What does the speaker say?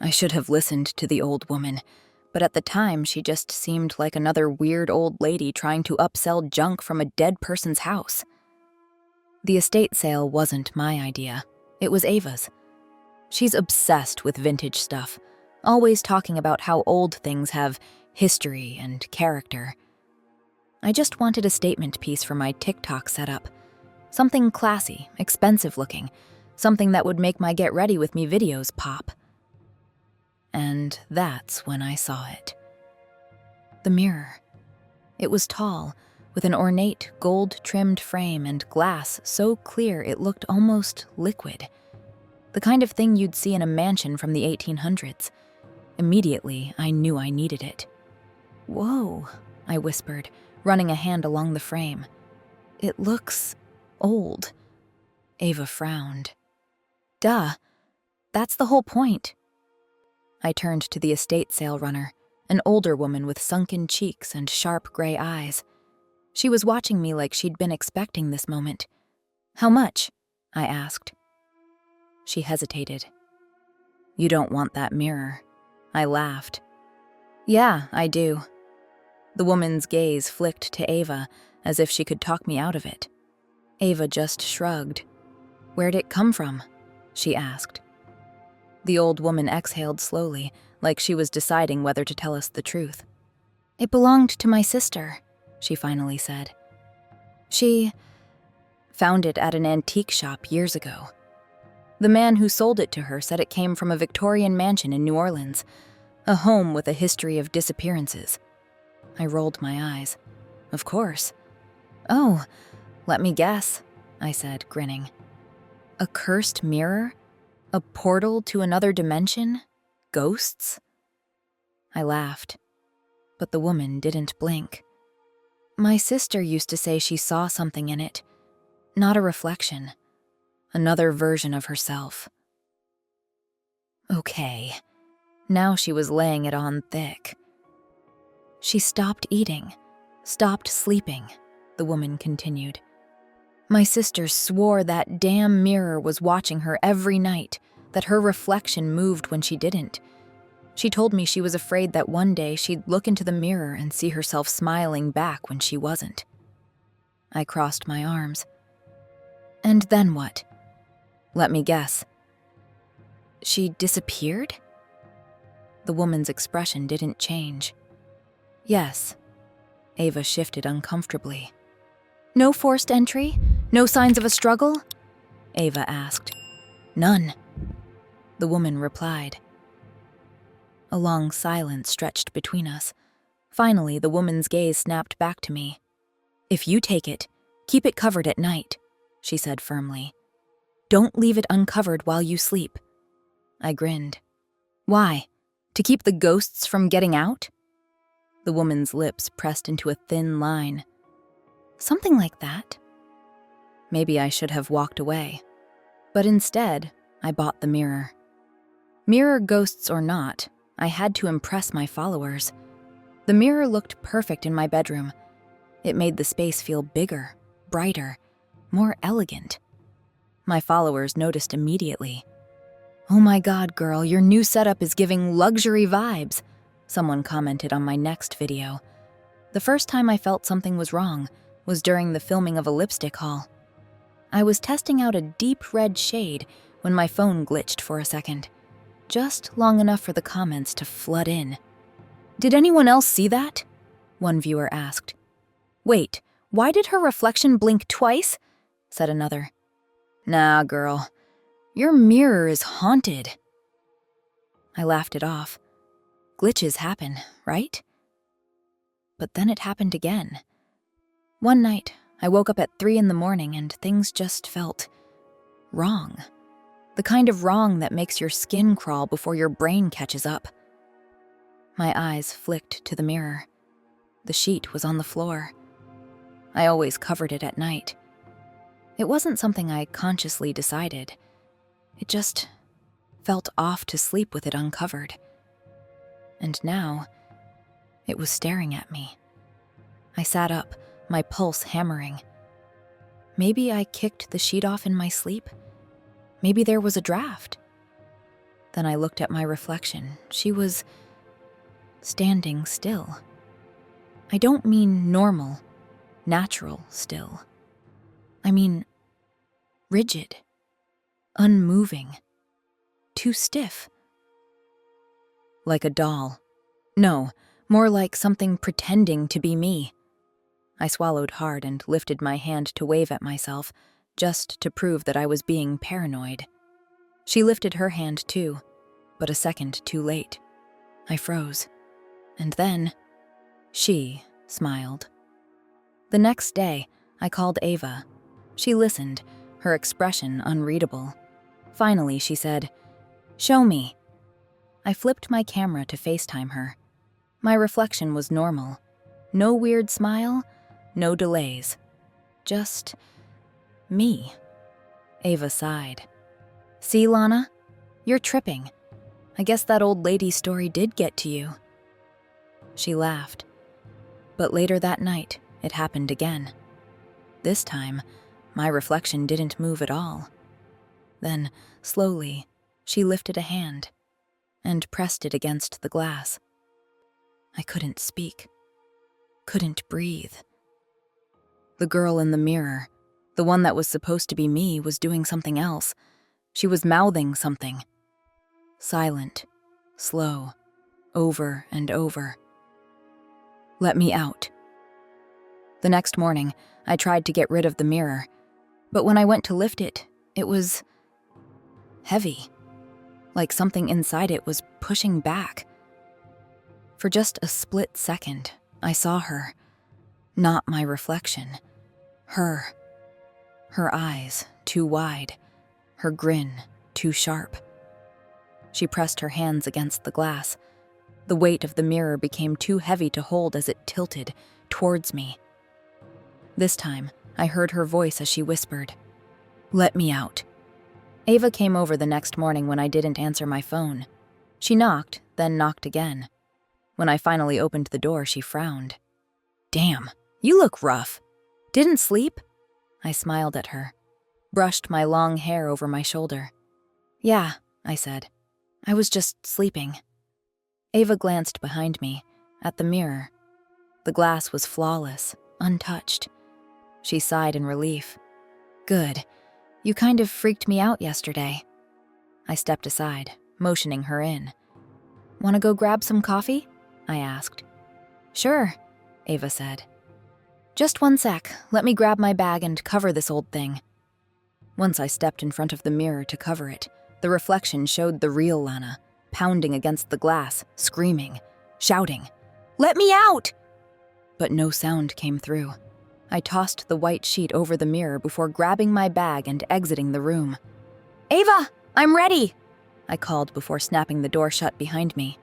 I should have listened to the old woman, but at the time she just seemed like another weird old lady trying to upsell junk from a dead person's house. The estate sale wasn't my idea. It was Ava's. She's obsessed with vintage stuff, always talking about how old things have history and character. I just wanted a statement piece for my TikTok setup. Something classy, expensive looking, something that would make my get ready with me videos pop. And that's when I saw it. The mirror. It was tall, with an ornate gold-trimmed frame and glass so clear it looked almost liquid. The kind of thing you'd see in a mansion from the 1800s. Immediately, I knew I needed it. "Whoa," I whispered, running a hand along the frame. "It looks old." Ava frowned. "Duh, that's the whole point." I turned to the estate sale runner, an older woman with sunken cheeks and sharp gray eyes. She was watching me like she'd been expecting this moment. "How much?" I asked. She hesitated. "You don't want that mirror." I laughed. "Yeah, I do." The woman's gaze flicked to Ava, as if she could talk me out of it. Ava just shrugged. "Where'd it come from?" she asked. The old woman exhaled slowly, like she was deciding whether to tell us the truth. "It belonged to my sister," she finally said. "She found it at an antique shop years ago. The man who sold it to her said it came from a Victorian mansion in New Orleans, a home with a history of disappearances." I rolled my eyes. "Of course." "Oh, let me guess," I said, grinning. "A cursed mirror? A portal to another dimension? Ghosts?" I laughed, but the woman didn't blink. "My sister used to say she saw something in it. Not a reflection. Another version of herself." Okay. Now she was laying it on thick. "She stopped eating, stopped sleeping," the woman continued. "My sister swore that damn mirror was watching her every night, that her reflection moved when she didn't. She told me she was afraid that one day she'd look into the mirror and see herself smiling back when she wasn't." I crossed my arms. "And then what?" "Let me guess." "She disappeared?" The woman's expression didn't change. "Yes." Ava shifted uncomfortably. "No forced entry? No signs of a struggle?" Ava asked. "None," the woman replied. A long silence stretched between us. Finally, the woman's gaze snapped back to me. "If you take it, keep it covered at night," she said firmly. "Don't leave it uncovered while you sleep." I grinned. "Why? To keep the ghosts from getting out?" The woman's lips pressed into a thin line. "Something like that." Maybe I should have walked away. But instead, I bought the mirror. Mirror ghosts or not, I had to impress my followers. The mirror looked perfect in my bedroom. It made the space feel bigger, brighter, more elegant. My followers noticed immediately. "Oh my God, girl, your new setup is giving luxury vibes," someone commented on my next video. The first time I felt something was wrong was during the filming of a lipstick haul. I was testing out a deep red shade when my phone glitched for a second, just long enough for the comments to flood in. "Did anyone else see that?" one viewer asked. "Wait, why did her reflection blink twice?" said another. "Nah, girl, your mirror is haunted." I laughed it off. Glitches happen, right? But then it happened again. One night, I woke up at 3 a.m. and things just felt wrong. The kind of wrong that makes your skin crawl before your brain catches up. My eyes flicked to the mirror. The sheet was on the floor. I always covered it at night. It wasn't something I consciously decided. It just felt off to sleep with it uncovered. And now, it was staring at me. I sat up, my pulse hammering. Maybe I kicked the sheet off in my sleep? Maybe there was a draft. Then I looked at my reflection. She was standing still. I don't mean normal, natural still. I mean rigid, unmoving, too stiff. Like a doll. No, more like something pretending to be me. I swallowed hard and lifted my hand to wave at myself, just to prove that I was being paranoid. She lifted her hand too, but a second too late. I froze. And then, she smiled. The next day, I called Ava. She listened, her expression unreadable. Finally, she said, "Show me." I flipped my camera to FaceTime her. My reflection was normal. No weird smile, no delays. Just me. Ava sighed. "See, Lana? You're tripping. I guess that old lady's story did get to you." She laughed. But later that night, it happened again. This time, my reflection didn't move at all. Then, slowly, she lifted a hand and pressed it against the glass. I couldn't speak, couldn't breathe. The girl in the mirror, the one that was supposed to be me, was doing something else. She was mouthing something. Silent, slow, over and over. "Let me out." The next morning, I tried to get rid of the mirror, but when I went to lift it, it was heavy, like something inside it was pushing back. For just a split second, I saw her, not my reflection. Her. Her eyes, too wide, her grin, too sharp. She pressed her hands against the glass. The weight of the mirror became too heavy to hold as it tilted towards me. This time, I heard her voice as she whispered, "Let me out." Ava came over the next morning when I didn't answer my phone. She knocked, then knocked again. When I finally opened the door, she frowned. "Damn, you look rough. Didn't sleep?" I smiled at her, brushed my long hair over my shoulder. "Yeah," I said. "I was just sleeping." Ava glanced behind me, at the mirror. The glass was flawless, untouched. She sighed in relief. "Good. You kind of freaked me out yesterday." I stepped aside, motioning her in. "Want to go grab some coffee?" I asked. "Sure," Ava said. "Just one sec. Let me grab my bag and cover this old thing." Once I stepped in front of the mirror to cover it, the reflection showed the real Lana, pounding against the glass, screaming, shouting, "Let me out!" But no sound came through. I tossed the white sheet over the mirror before grabbing my bag and exiting the room. "Ava, I'm ready!" I called before snapping the door shut behind me.